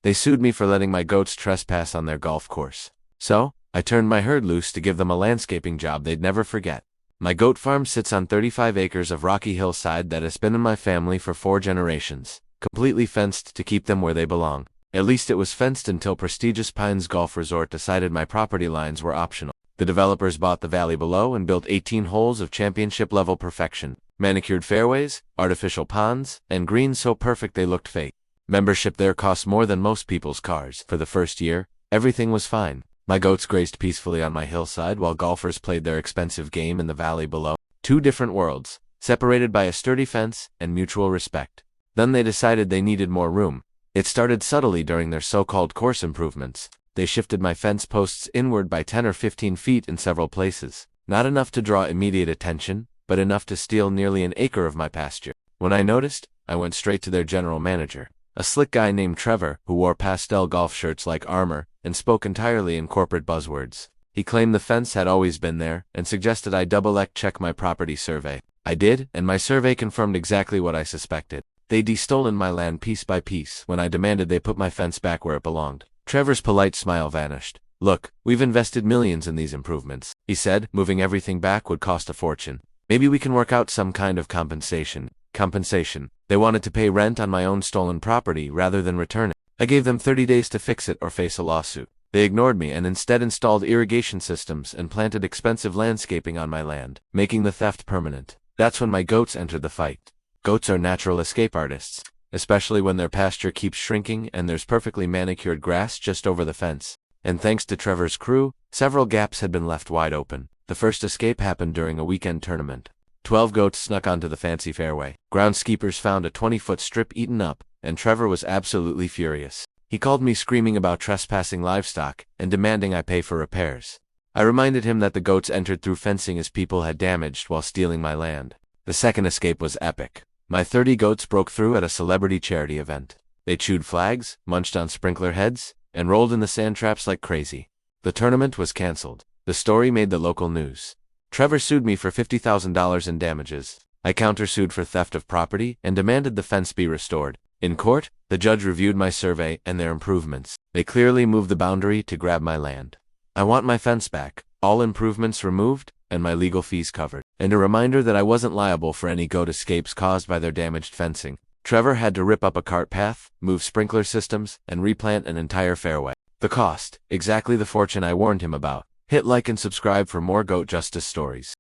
They sued me for letting my goats trespass on their golf course. So, I turned my herd loose to give them a landscaping job they'd never forget. My goat farm sits on 35 acres of rocky hillside that has been in my family for 4 generations, completely fenced to keep them where they belong. At least it was fenced until prestigious Pines Golf Resort decided my property lines were optional. The developers bought the valley below and built 18 holes of championship-level perfection. Manicured fairways, artificial ponds, and greens so perfect they looked fake. Membership there costs more than most people's cars. For the first year, everything was fine. My goats grazed peacefully on my hillside while golfers played their expensive game in the valley below. 2 different worlds, separated by a sturdy fence and mutual respect. Then they decided they needed more room. It started subtly during their so-called course improvements. They shifted my fence posts inward by 10 or 15 feet in several places. Not enough to draw immediate attention, but enough to steal nearly an acre of my pasture. When I noticed, I went straight to their general manager, a slick guy named Trevor who wore pastel golf shirts like armor and spoke entirely in corporate buzzwords. He claimed the fence had always been there and suggested I double-check my property survey. I did, and my survey confirmed exactly what I suspected. They'd stolen my land piece by piece when I demanded they put my fence back where it belonged. Trevor's polite smile vanished. "Look, we've invested millions in these improvements," he said. "Moving everything back would cost a fortune. Maybe we can work out some kind of compensation. Compensation. They wanted to pay rent on my own stolen property rather than return it. I gave them 30 days to fix it or face a lawsuit. They ignored me and instead installed irrigation systems and planted expensive landscaping on my land, making the theft permanent. That's when my goats entered the fight. Goats are natural escape artists, especially when their pasture keeps shrinking and there's perfectly manicured grass just over the fence. And thanks to Trevor's crew, several gaps had been left wide open. The first escape happened during a weekend tournament. 12 goats snuck onto the fancy fairway. Groundskeepers found a 20-foot strip eaten up, and Trevor was absolutely furious. He called me screaming about trespassing livestock and demanding I pay for repairs. I reminded him that the goats entered through fencing his people had damaged while stealing my land. The second escape was epic. My 30 goats broke through at a celebrity charity event. They chewed flags, munched on sprinkler heads, and rolled in the sand traps like crazy. The tournament was canceled. The story made the local news. Trevor sued me for $50,000 in damages. I countersued for theft of property and demanded the fence be restored. In court, the judge reviewed my survey and their improvements. They clearly moved the boundary to grab my land. I want my fence back, all improvements removed, and my legal fees covered. And a reminder that I wasn't liable for any goat escapes caused by their damaged fencing. Trevor had to rip up a cart path, move sprinkler systems, and replant an entire fairway. The cost, exactly the fortune I warned him about. Hit like and subscribe for more goat justice stories.